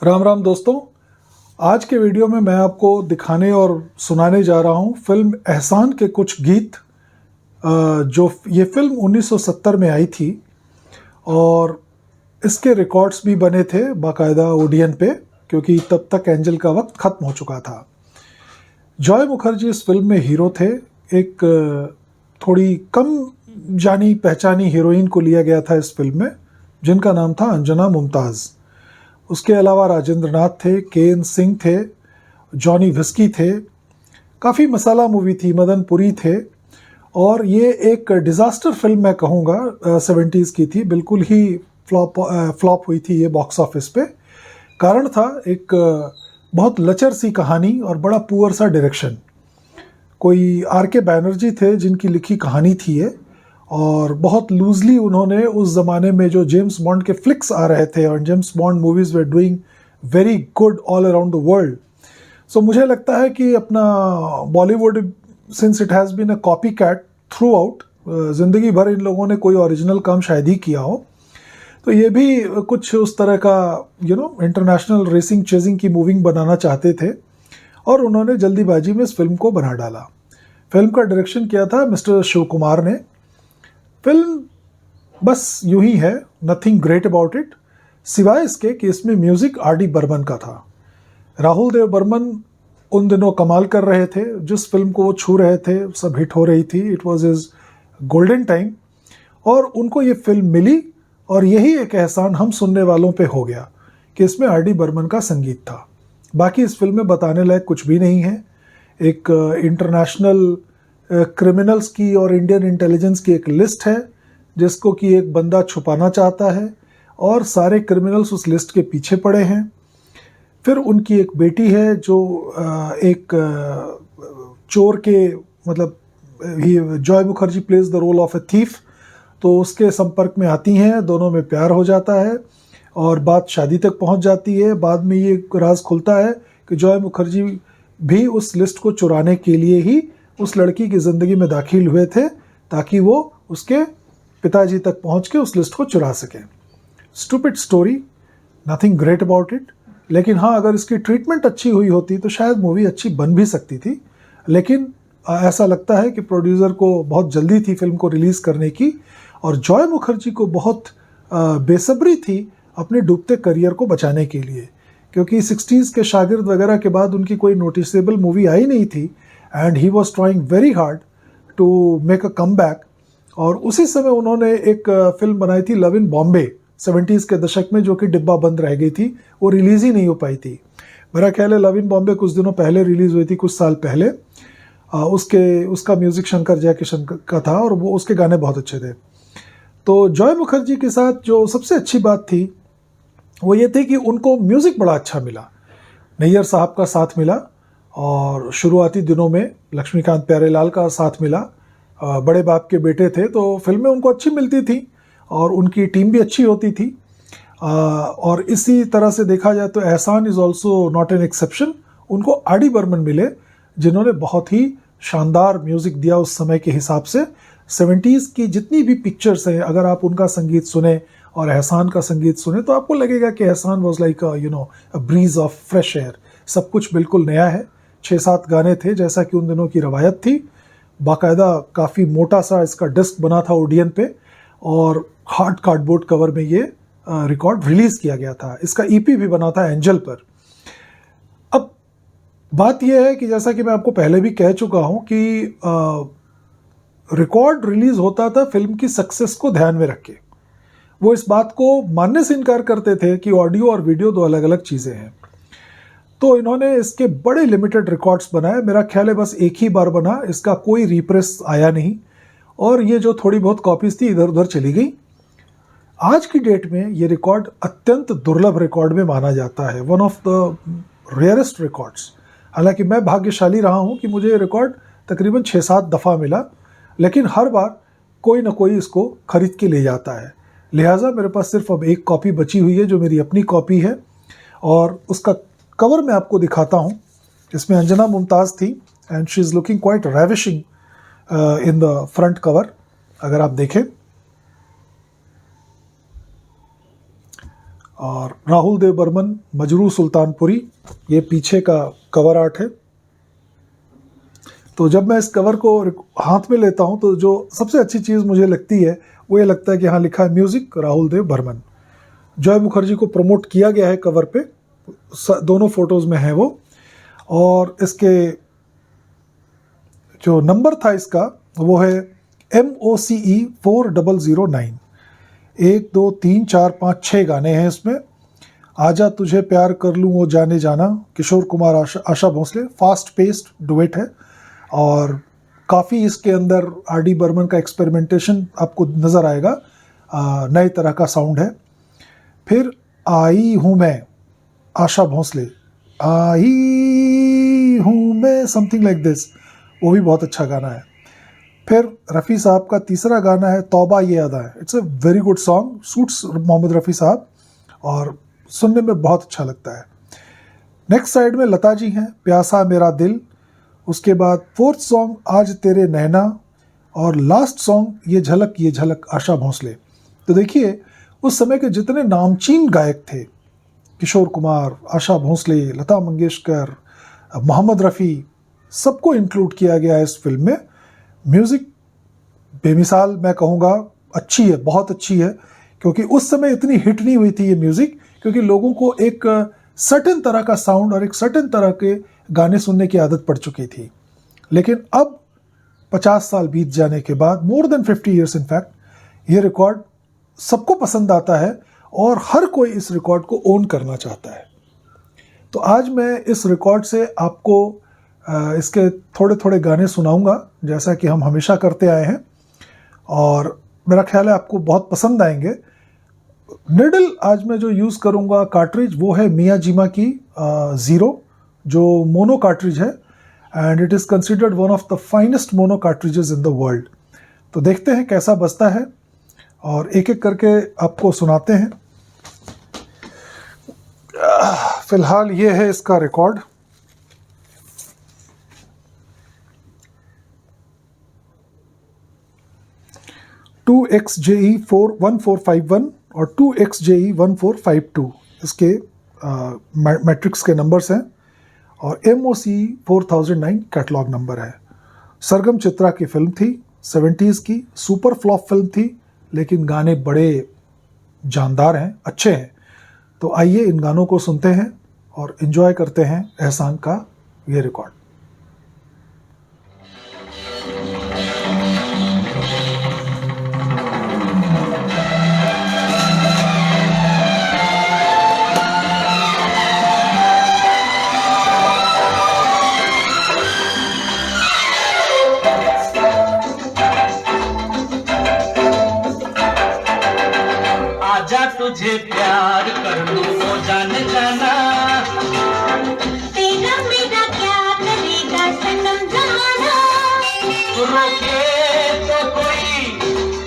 राम राम दोस्तों। आज के वीडियो में मैं आपको दिखाने और सुनाने जा रहा हूँ फिल्म एहसान के कुछ गीत। जो ये फिल्म 1970 में आई थी और इसके रिकॉर्ड्स भी बने थे बाकायदा ओडियन पे, क्योंकि तब तक एंजल का वक्त ख़त्म हो चुका था। जॉय मुखर्जी इस फिल्म में हीरो थे। एक थोड़ी कम जानी पहचानी हीरोइन को लिया गया था इस फिल्म में, जिनका नाम था अंजना मुमताज़। उसके अलावा राजेंद्र नाथ थे, केन सिंह थे, जॉनी विस्की थे। काफ़ी मसाला मूवी थी, मदन पुरी थे। और ये एक डिज़ास्टर फिल्म मैं कहूँगा, 70s की थी। बिल्कुल ही फ्लॉप हुई थी ये बॉक्स ऑफिस पे। कारण था एक बहुत लचर सी कहानी और बड़ा पुअर सा डायरेक्शन। कोई आर.के. बैनर्जी थे जिनकी लिखी कहानी थी ये, और बहुत लूजली उन्होंने उस ज़माने में जो जेम्स बॉन्ड के फ्लिक्स आ रहे थे, और James Bond movies we doing very good all around the world. So मुझे लगता है कि अपना Bollywood, since it has been a copy cat throughout, ज़िंदगी भर इन लोगों ने कोई ओरिजिनल काम शायद ही किया हो, तो ये भी कुछ उस तरह का इंटरनेशनल रेसिंग चेजिंग की मूविंग बनाना चाहते थे, और उन्होंने जल्दीबाजी में इस फिल्म को बना डाला। फिल्म का डायरेक्शन किया था मिस्टर शिव कुमार ने। फिल्म बस यूं ही है, नथिंग ग्रेट अबाउट इट, सिवाय इसके कि इसमें म्यूजिक आर.डी. बर्मन का था। राहुल देव बर्मन उन दिनों कमाल कर रहे थे। जिस फिल्म को वो छू रहे थे सब हिट हो रही थी। It was his golden time, और उनको ये फिल्म मिली, और यही एक एहसान हम सुनने वालों पे हो गया कि इसमें आर.डी. बर्मन का संगीत था। बाकी इस फिल्म में बताने लायक कुछ भी नहीं है। एक इंटरनेशनल क्रिमिनल्स की और इंडियन इंटेलिजेंस की एक लिस्ट है जिसको कि एक बंदा छुपाना चाहता है, और सारे क्रिमिनल्स उस लिस्ट के पीछे पड़े हैं। फिर उनकी एक बेटी है जो एक चोर के, मतलब Joy Mukherjee plays the role of a thief, तो उसके संपर्क में आती हैं। दोनों में प्यार हो जाता है और बात शादी तक पहुंच जाती है। बाद में ये राज खुलता है कि जॉय मुखर्जी भी उस लिस्ट को चुराने के लिए ही उस लड़की की ज़िंदगी में दाखिल हुए थे, ताकि वो उसके पिताजी तक पहुंच के उस लिस्ट को चुरा सकें। Stupid story, nothing great about it. लेकिन हाँ, अगर इसकी ट्रीटमेंट अच्छी हुई होती तो शायद मूवी अच्छी बन भी सकती थी। लेकिन ऐसा लगता है कि प्रोड्यूसर को बहुत जल्दी थी फिल्म को रिलीज़ करने की, और जॉय मुखर्जी को बहुत बेसब्री थी अपने डूबते करियर को बचाने के लिए, क्योंकि 60s के शागिर्द वगैरह के बाद उनकी कोई नोटिसेबल मूवी आई नहीं थी, and he was trying very hard to make a comeback. और उसी समय उन्होंने एक फिल्म बनाई थी लव इन बॉम्बे 70s के दशक में, जो कि डिब्बा बंद रह गई थी, वो रिलीज़ ही नहीं हो पाई थी। मेरा ख्याल है लव इन बॉम्बे कुछ दिनों पहले रिलीज़ हुई थी, कुछ साल पहले। उसका म्यूज़िक शंकर जयकिशन का था, और वो उसके गाने बहुत अच्छे थे। तो जॉय मुखर्जी के साथ जो सबसे अच्छी बात थी वो ये थी कि उनको म्यूज़िक बड़ा अच्छा मिला। नैयर साहब का साथ मिला, और शुरुआती दिनों में लक्ष्मीकांत प्यारेलाल का साथ मिला। बड़े बाप के बेटे थे, तो फिल्में उनको अच्छी मिलती थी और उनकी टीम भी अच्छी होती थी। और इसी तरह से देखा जाए तो एहसान is also not an exception. उनको आर.डी. बर्मन मिले, जिन्होंने बहुत ही शानदार म्यूज़िक दिया उस समय के हिसाब से। 70s की जितनी भी पिक्चर्स हैं, अगर आप उनका संगीत सुने और एहसान का संगीत सुने, तो आपको लगेगा कि एहसान was like a breeze of fresh air. सब कुछ बिल्कुल नया है। 6-7 गाने थे, जैसा कि उन दिनों की रवायत थी। बाकायदा काफ़ी मोटा सा इसका डिस्क बना था ओडियन पे, और हार्ड कार्डबोर्ड कवर में ये रिकॉर्ड रिलीज़ किया गया था। इसका ईपी भी बना था एंजल पर। अब बात यह है कि जैसा कि मैं आपको पहले भी कह चुका हूं कि रिकॉर्ड रिलीज़ होता था फिल्म की सक्सेस को ध्यान में रख के। वो इस बात को मानने से इनकार करते थे कि ऑडियो और वीडियो दो अलग अलग चीज़ें हैं। तो इन्होंने इसके बड़े लिमिटेड रिकॉर्ड्स बनाए। मेरा ख्याल है बस एक ही बार बना, इसका कोई रीप्रेस आया नहीं, और ये जो थोड़ी बहुत कॉपीज थी इधर उधर चली गई। आज की डेट में ये रिकॉर्ड अत्यंत दुर्लभ रिकॉर्ड में माना जाता है, one of the rarest records. हालांकि मैं भाग्यशाली रहा हूँ कि मुझे ये रिकॉर्ड तकरीबन 6-7 दफ़ा मिला, लेकिन हर बार कोई ना कोई इसको खरीद के ले जाता है। लिहाजा मेरे पास सिर्फ अब एक कॉपी बची हुई है, जो मेरी अपनी कॉपी है, और उसका कवर मैं आपको दिखाता हूँ। इसमें अंजना मुमताज़ थी, and she is looking quite ravishing in the front cover. अगर आप देखें और राहुल देव बर्मन, मजरू सुल्तानपुरी, ये पीछे का कवर आर्ट है। तो जब मैं इस कवर को हाथ में लेता हूँ तो जो सबसे अच्छी चीज़ मुझे लगती है वो ये लगता है कि हाँ लिखा है म्यूज़िक राहुल देव बर्मन। जॉय मुखर्जी को प्रमोट किया गया है कवर पे, दोनों फोटोज़ में है वो। और इसके जो नंबर था इसका वो है MOCE 4009। 1 2 3 4 5 6 गाने हैं इसमें। आजा तुझे प्यार कर लूँ वो जाने जाना, Kishore Kumar, Asha Bhosle, fast paced duet है। और काफ़ी इसके अंदर RD बर्मन का एक्सपेरिमेंटेशन आपको नज़र आएगा, नए तरह का साउंड है। फिर आई हूँ मैं, आशा भोसले, आई हूँ मैं, समथिंग लाइक दिस, वो भी बहुत अच्छा गाना है। फिर रफ़ी साहब का तीसरा गाना है तौबा ये अदा है। It's a very good song, suits Mohammed Rafi साहब और सुनने में बहुत अच्छा लगता है। नेक्स्ट साइड में लता जी हैं, प्यासा मेरा दिल। उसके बाद फोर्थ सॉन्ग आज तेरे नैना, और लास्ट सॉन्ग ये झलक आशा भोसले। तो देखिए उस समय के जितने नामचीन गायक थे, किशोर कुमार, आशा भोसले, लता मंगेशकर, मोहम्मद रफ़ी, सबको इंक्लूड किया गया है इस फिल्म में। म्यूज़िक बेमिसाल मैं कहूँगा अच्छी है, बहुत अच्छी है, क्योंकि उस समय इतनी हिट नहीं हुई थी ये म्यूज़िक, क्योंकि लोगों को एक सर्टेन तरह का साउंड और एक सर्टेन तरह के गाने सुनने की आदत पड़ चुकी थी। लेकिन अब 50 साल बीत जाने के बाद, मोर देन 50 ईयर्स इनफैक्ट, ये रिकॉर्ड सबको पसंद आता है और हर कोई इस रिकॉर्ड को ओन करना चाहता है। तो आज मैं इस रिकॉर्ड से आपको इसके थोड़े थोड़े गाने सुनाऊंगा, जैसा कि हम हमेशा करते आए हैं, और मेरा ख्याल है आपको बहुत पसंद आएंगे। निडल आज मैं जो यूज़ करूंगा कार्ट्रिज वो है मियाजिमा की ज़ीरो, जो मोनो कार्ट्रिज है, and it is considered one of the finest mono cartridges in the world. तो देखते हैं कैसा बजता है और एक एक करके आपको सुनाते हैं। फिलहाल ये है इसका रिकॉर्ड। टू XJE 1451 और 2XJE 1452 इसके मैट्रिक्स के नंबर्स हैं, और MOCE 4009 कैटलॉग नंबर है। सरगम चित्रा की फिल्म थी, 70s की, सुपर फ्लॉप फिल्म थी, लेकिन गाने बड़े जानदार हैं, अच्छे हैं। तो आइए इन गानों को सुनते हैं और एंजॉय करते हैं एहसान का ये रिकॉर्ड। तुझे प्यार कर लूं वो जाने जाना, तेरा मेरा क्या करेगा सनम जमाना। रोके तो कोई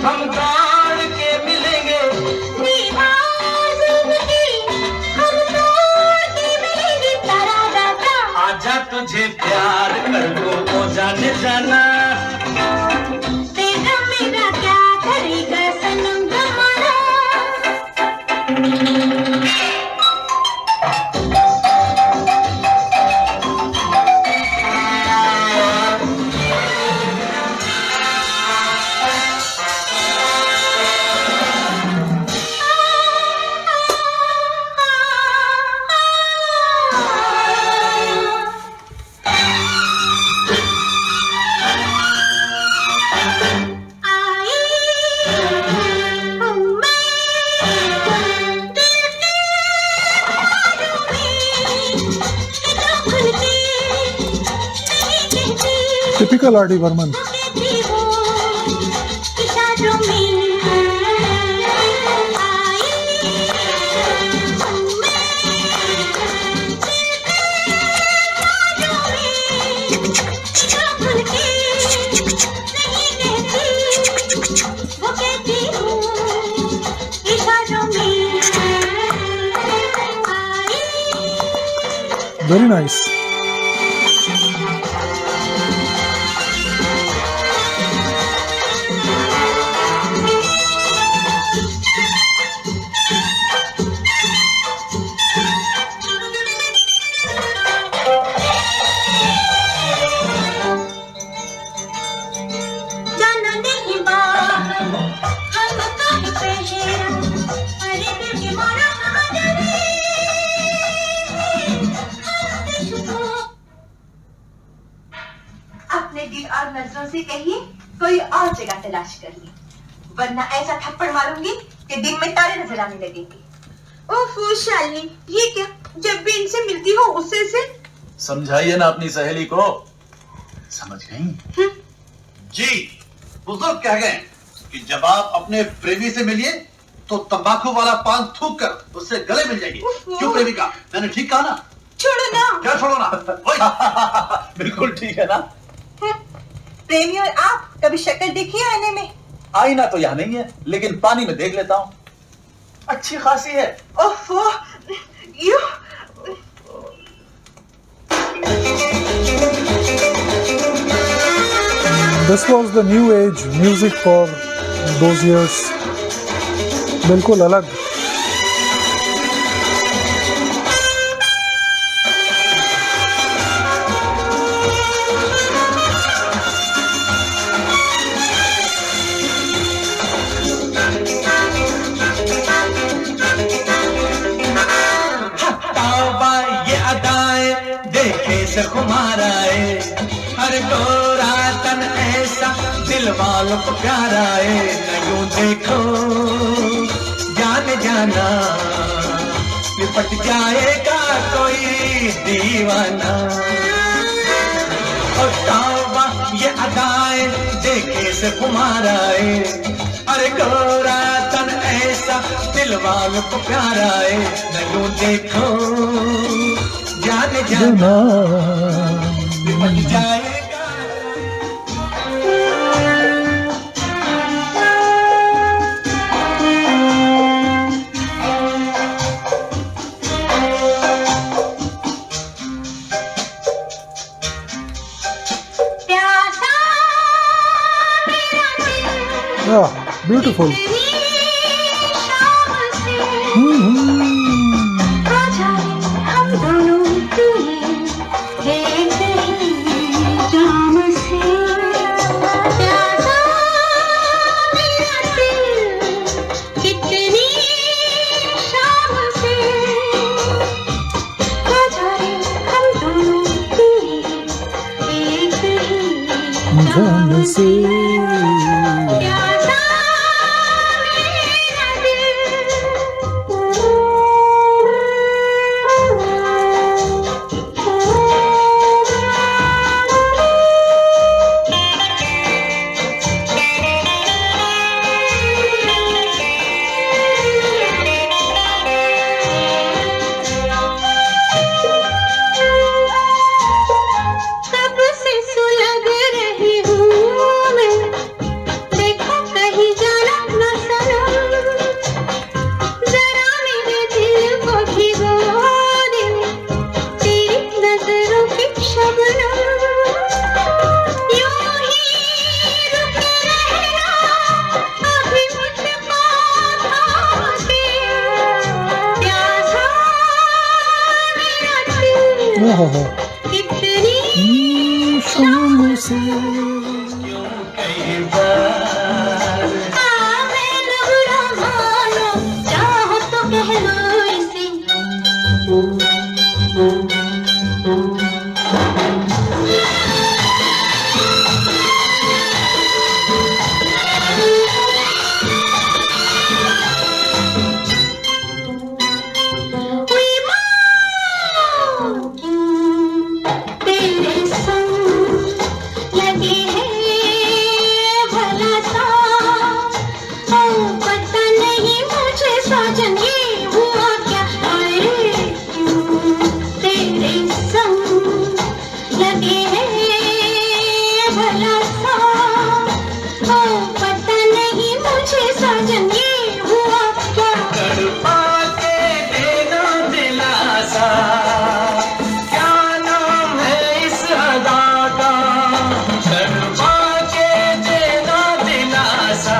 हम दौड़ के मिलेंगे, दीवार जिंदगी हम तोड़ के मिलेंगे, तारा दादा। आजा तुझे प्यार कर लूं वो जाने जाना, तेरा मेरा क्या करेगा सनम जमाना। Typical RD Burman. Very nice. हमका ही पहरा, अरे दिल के मारा कहाँ जाने, हमसे छुपो। अपने दिल और नजरों से कहिए कोई और जगह तलाश करिए, वरना ऐसा थप्पड़ मारूंगी कि दिन में तारे नजर आने लगेंगे। ओफो शालिनी, ये क्या? जब भी इनसे मिलती हो उससे से समझाइए ना अपनी सहेली को। समझ गई? जी, बुजुर्ग कह गए कि जब आप अपने प्रेमी से मिलिए तो तंबाकू वाला पान थूक कर उससे गले मिल जाइए। क्यों प्रेमिका, मैंने ठीक कहा ना? छोड़ो ना। क्या छोड़ो ना? वही। बिल्कुल ठीक है ना। प्रेमी और आप कभी शक्ल देखी है आईने में? आईना तो यहाँ नहीं है, लेकिन पानी में देख लेता हूँ। अच्छी खासी है। ओफो, you This was the new age music for those years. बिल्कुल अलग। तौबा ये अदाएं देखे से खुमार आए, हर गोरा तन ऐसा दिल वालों को प्यारा है। न यूं देखो जान जाना, लिपट जाएगा कोई दीवाना। और तौबा ये अदाएं देखे से खुमार आए, अरे गोरा तन ऐसा दिल वालों को प्यारा है। न यूं देखो जान जाना, लिपट जाएगा। प्यासा मेरा दिल Yeah, beautiful. शाम से आ जाए हम दोनों तुझे एक ही जाम से। प्यासा मेरा दिल कितनी शाम से आ जाए हम दोनों एक ही जान से। प्यासा मेरा दिल। कब से सुलग रही हूँ मैं, देखो कहीं जाना न सनम। जरा मेरे दिल को भिगो दे तेरी नजरों की शबनम। यूं ही रुके रहना अभी मुझको थाम के। प्यासा मेरा दिल आहा, कितनी शाम से। कई बार मैं न बुरा मानो, चाहो तो कह लो इसे। हुई मौत तेरे संग लगे हैं भला सा। ओ पता नहीं मुझे साजन ये हुआ क्या। अरे तेरे संग लगे हैं भला सा। ओ पता नहीं मुझे साजन ये हुआ क्या। तड़पा के देना दिलासा, क्या नाम है इस अदा का। तड़पा के देना दिलासा,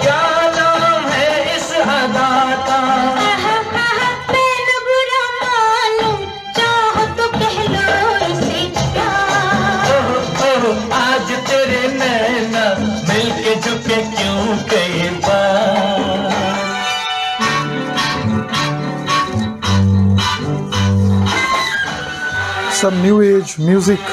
क्या नाम है इस अदा का। मैं न बुरा मानूं, चाहो तो कह लो इसे प्यार। ओह, ओह, आज तेरे नैना मिलके झुके new age music.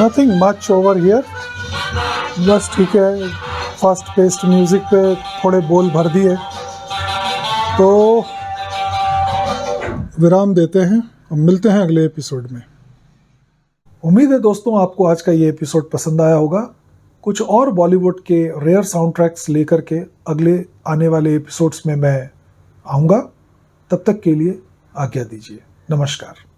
Nothing much over here, बस ठीक है, फास्ट पेस्ड म्यूजिक पे थोड़े बोल भर दिए तो विराम देते हैं और मिलते हैं अगले एपिसोड में। उम्मीद है दोस्तों आपको आज का ये एपिसोड पसंद आया होगा। कुछ और बॉलीवुड के रेयर साउंड ट्रैक्स लेकर के अगले आने वाले एपिसोड्स में मैं आऊँगा। तब तक के लिए आज्ञा दीजिए। नमस्कार।